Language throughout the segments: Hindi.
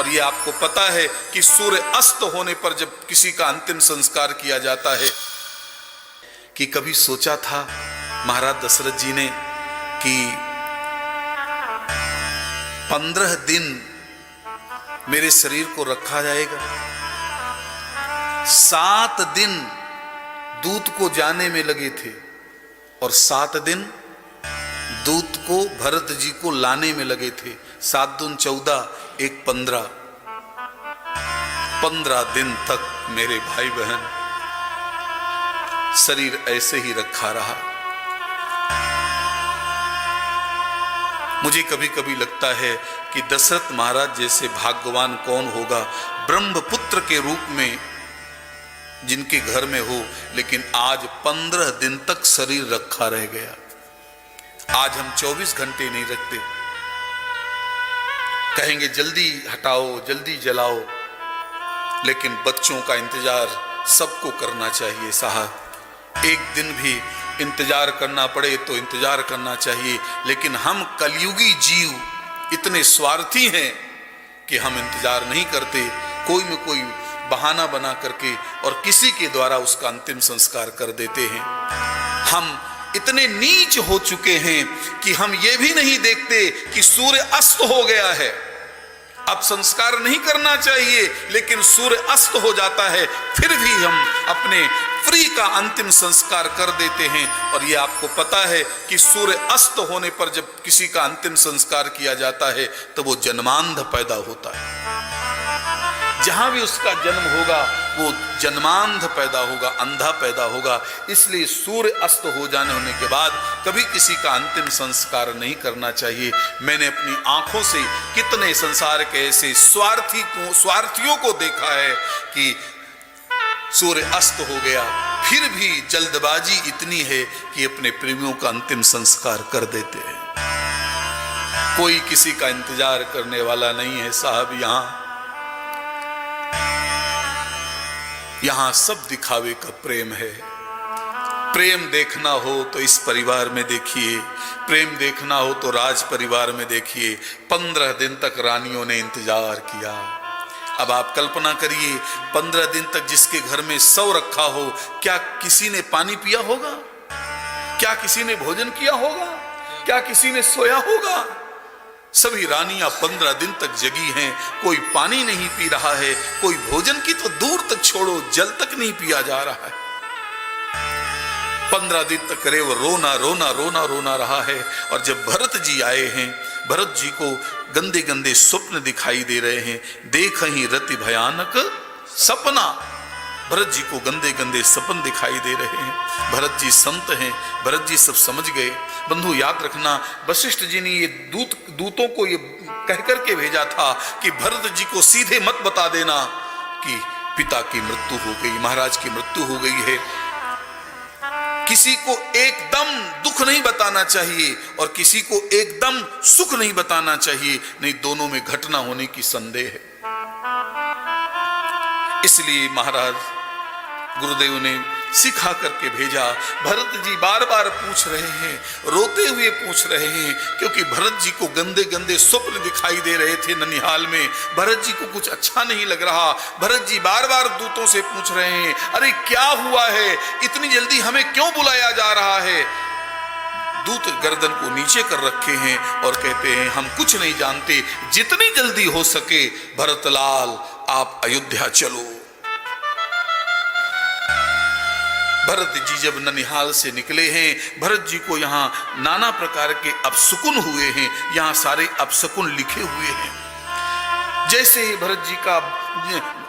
ये आपको पता है कि सूर्य अस्त होने पर जब किसी का अंतिम संस्कार किया जाता है, कि कभी सोचा था महाराज दशरथ जी ने कि 15 दिन मेरे शरीर को रखा जाएगा, 7 दिन दूत को जाने में लगे थे और 7 दिन दूत को भरत जी को लाने में लगे थे। 7 दून 14, 1 15, 15 दिन तक मेरे भाई बहन शरीर ऐसे ही रखा रहा। मुझे कभी कभी लगता है कि दशरथ महाराज जैसे भाग्यवान कौन होगा, ब्रह्मपुत्र के रूप में जिनके घर में हो, लेकिन आज 15 दिन तक शरीर रखा रह गया। आज हम 24 घंटे नहीं रखते, कहेंगे जल्दी हटाओ जल्दी जलाओ, लेकिन बच्चों का इंतजार सबको करना चाहिए साहब। एक दिन भी इंतजार करना पड़े तो इंतजार करना चाहिए, लेकिन हम कलयुगी जीव इतने स्वार्थी हैं कि हम इंतजार नहीं करते, कोई न कोई बहाना बना करके और किसी के द्वारा उसका अंतिम संस्कार कर देते हैं। हम इतने नीच हो चुके हैं कि हम ये भी नहीं देखते कि सूर्य अस्त हो गया है, अब संस्कार नहीं करना चाहिए, लेकिन सूर्य अस्त हो जाता है फिर भी हम अपने फ्री का अंतिम संस्कार कर देते हैं। और ये आपको पता है कि सूर्य अस्त होने पर जब किसी का अंतिम संस्कार किया जाता है तो वो जन्मांध पैदा होता है। जहां भी उसका जन्म होगा वो जन्मांध पैदा होगा, अंधा पैदा होगा। इसलिए सूर्य अस्त हो जाने होने के बाद कभी किसी का अंतिम संस्कार नहीं करना चाहिए। मैंने अपनी आंखों से कितने संसार के ऐसे स्वार्थियों को देखा है कि सूर्य अस्त हो गया फिर भी जल्दबाजी इतनी है कि अपने प्रेमियों का अंतिम संस्कार कर देते हैं। कोई किसी का इंतजार करने वाला नहीं है साहब। यहां सब दिखावे का प्रेम है। प्रेम देखना हो तो इस परिवार में देखिए, प्रेम देखना हो तो राज परिवार में देखिए। 15 दिन तक रानियों ने इंतजार किया। अब आप कल्पना करिए 15 दिन तक जिसके घर में 100 रखा हो, क्या किसी ने पानी पिया होगा? क्या किसी ने भोजन किया होगा? क्या किसी ने सोया होगा? सभी रानियां 15 दिन तक जगी हैं, कोई पानी नहीं पी रहा है, कोई भोजन की तो दूर तक छोड़ो, जल तक नहीं पिया जा रहा है। 15 दिन तक करे वो रोना रोना रोना रोना रहा है। और जब भरत जी आए हैं, भरत जी को गंदे गंदे स्वप्न दिखाई दे रहे हैं। देख ही रति भयानक सपना, भरत जी को गंदे गंदे सपन दिखाई दे रहे हैं। भरत जी संत हैं, भरत जी सब समझ गए। बंधु याद रखना, वशिष्ठ जी ने ये दूतों को ये कह करके भेजा था कि भरत जी को सीधे मत बता देना कि पिता की मृत्यु हो गई, महाराज की मृत्यु हो गई है। किसी को एकदम दुख नहीं बताना चाहिए और किसी को एकदम सुख नहीं बताना चाहिए, नहीं दोनों में घटना होने की संदेह है। इसलिए महाराज गुरुदेव ने सिखा करके भेजा। भरत जी बार बार पूछ रहे हैं, रोते हुए पूछ रहे हैं, क्योंकि भरत जी को गंदे गंदे स्वप्न दिखाई दे रहे थे ननिहाल में। भरत जी को कुछ अच्छा नहीं लग रहा। भरत जी बार बार दूतों से पूछ रहे हैं, अरे क्या हुआ है, इतनी जल्दी हमें क्यों बुलाया जा रहा है? दूत गर्दन को नीचे कर रखे हैं और कहते हैं, हम कुछ नहीं जानते, जितनी जल्दी हो सके भरतलाल आप अयोध्या चलो। भरत जी जब ननिहाल से निकले हैं, भरत जी को यहाँ नाना प्रकार के अपशकुन हुए हैं। यहाँ सारे अपशकुन लिखे हुए हैं। जैसे ही भरत जी का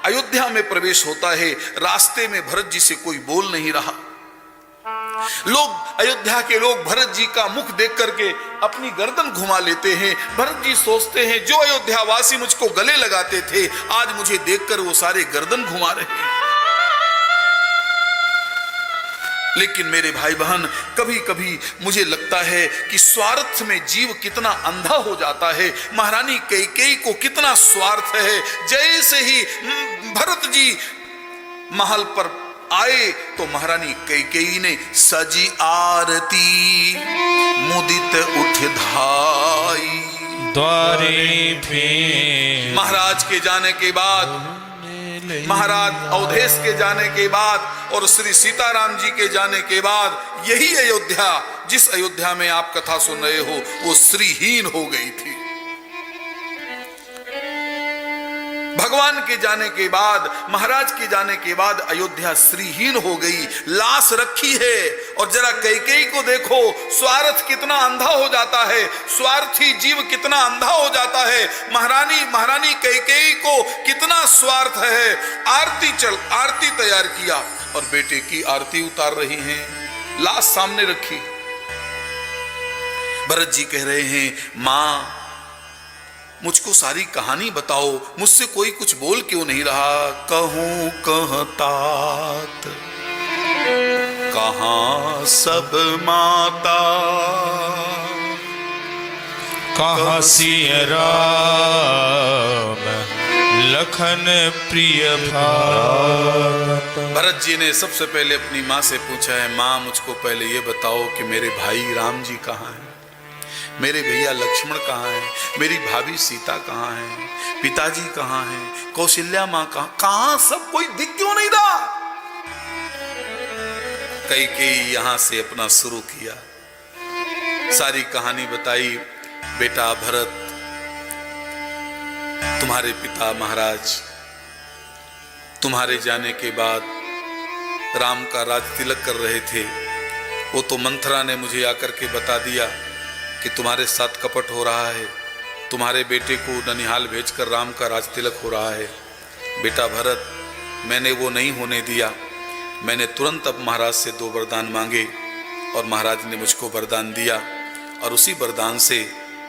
अयोध्या में प्रवेश होता है, रास्ते में भरत जी से कोई बोल नहीं रहा। लोग, अयोध्या के लोग भरत जी का मुख देख करके अपनी गर्दन घुमा लेते हैं। भरत जी सोचते हैं, जो अयोध्यावासी मुझको गले लगाते थे, आज मुझे देखकर वो सारे गर्दन घुमा रहे हैं। लेकिन मेरे भाई बहन, कभी कभी मुझे लगता है कि स्वार्थ में जीव कितना अंधा हो जाता है। महारानी कैकेयी को कितना स्वार्थ है। जैसे ही भरत जी महल पर आए तो महारानी कैकेयी ने सजी आरती मुदित उठ धाई, द्वारे फेर। महाराज के जाने के बाद, महाराज अवधेश के जाने के बाद और श्री सीताराम जी के जाने के बाद यही अयोध्या, जिस अयोध्या में आप कथा सुन रहे हो, वो श्रीहीन हो गई थी। भगवान के जाने के बाद, महाराज के जाने के बाद अयोध्या श्रीहीन हो गई, लाश रखी है। और जरा कैकेयी को देखो, स्वार्थ कितना अंधा हो जाता है, स्वार्थी जीव कितना अंधा हो जाता है। महारानी कैकेयी को कितना स्वार्थ है। आरती तैयार किया और बेटे की आरती उतार रही हैं, लाश सामने रखी। भरत जी कह रहे हैं, मां मुझको सारी कहानी बताओ, मुझसे कोई कुछ बोल क्यों नहीं रहा। कहूं कहतात कहां सब माता, कहां सिया राम लखन प्रिय भ्रात। भरत जी ने सबसे पहले अपनी माँ से पूछा है, माँ मुझको पहले ये बताओ कि मेरे भाई राम जी कहाँ हैं, मेरे भैया लक्ष्मण कहाँ हैं, मेरी भाभी सीता कहाँ है, पिताजी कहाँ हैं, कौशल्या माँ कहाँ, सब कोई दिख क्यों नहीं रहा। कैकेयी यहां से अपना शुरू किया, सारी कहानी बताई। बेटा भरत, तुम्हारे पिता महाराज तुम्हारे जाने के बाद राम का राज तिलक कर रहे थे। वो तो मंथरा ने मुझे आकर के बता दिया कि तुम्हारे साथ कपट हो रहा है, तुम्हारे बेटे को ननिहाल भेजकर राम का राज तिलक हो रहा है। बेटा भरत, मैंने वो नहीं होने दिया। मैंने तुरंत अब महाराज से 2 वरदान मांगे और महाराज ने मुझको वरदान दिया, और उसी वरदान से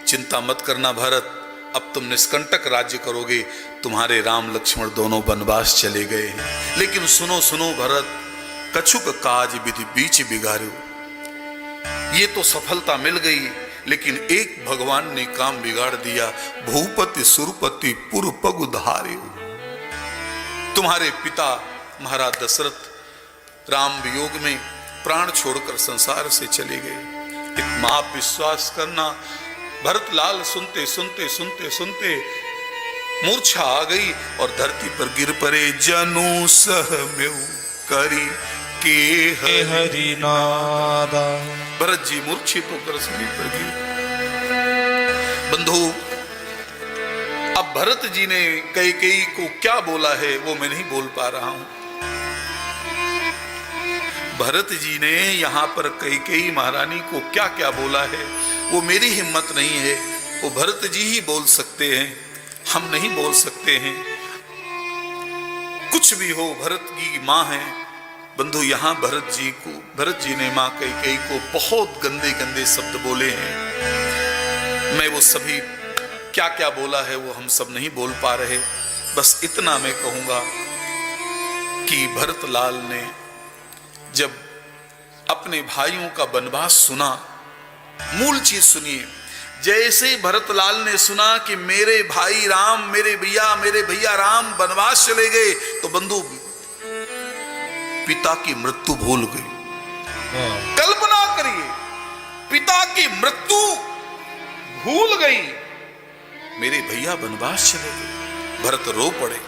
चिंता मत करना भरत, अब तुम निष्कंटक राज्य करोगे। तुम्हारे राम लक्ष्मण दोनों वनवास चले गए हैं। लेकिन सुनो सुनो भरत, कछुक काज विधि बीच बिगाड़ो। ये तो सफलता मिल गई, लेकिन एक भगवान ने काम बिगाड़ दिया। भूपति सुरपति पुर पग धार्यो। तुम्हारे पिता महाराज दशरथ राम वियोग में प्राण छोड़कर संसार से चले गए। इतना आप विश्वास करना, भरत लाल सुनते सुनते सुनते सुनते मूर्छा आ गई और धरती पर गिर पड़े। जनु सह में करी के हरि नादा। भरत जी मूर्छित होकर जमीन पर गिरे। बंधु, अब भरत जी ने कैकेयी को क्या बोला है वो मैं नहीं बोल पा रहा हूं। भरत जी ने यहां पर कैकेयी महारानी को क्या क्या बोला है वो मेरी हिम्मत नहीं है, वो भरत जी ही बोल सकते हैं, हम नहीं बोल सकते हैं। कुछ भी हो, भरत की मां है। बंधु, यहां भरत जी ने मां कैकेयी को बहुत गंदे गंदे शब्द बोले हैं। मैं वो सभी क्या क्या बोला है वो हम सब नहीं बोल पा रहे। बस इतना मैं कहूंगा कि भरत लाल ने जब अपने भाइयों का वनवास सुना, मूल चीज सुनिए, जैसे भरतलाल ने सुना कि मेरे भाई राम, मेरे भैया राम वनवास चले गए, तो बंधु पिता की मृत्यु भूल गई। कल्पना करिए, पिता की मृत्यु भूल गई, मेरे भैया वनवास चले गए। भरत रो पड़े।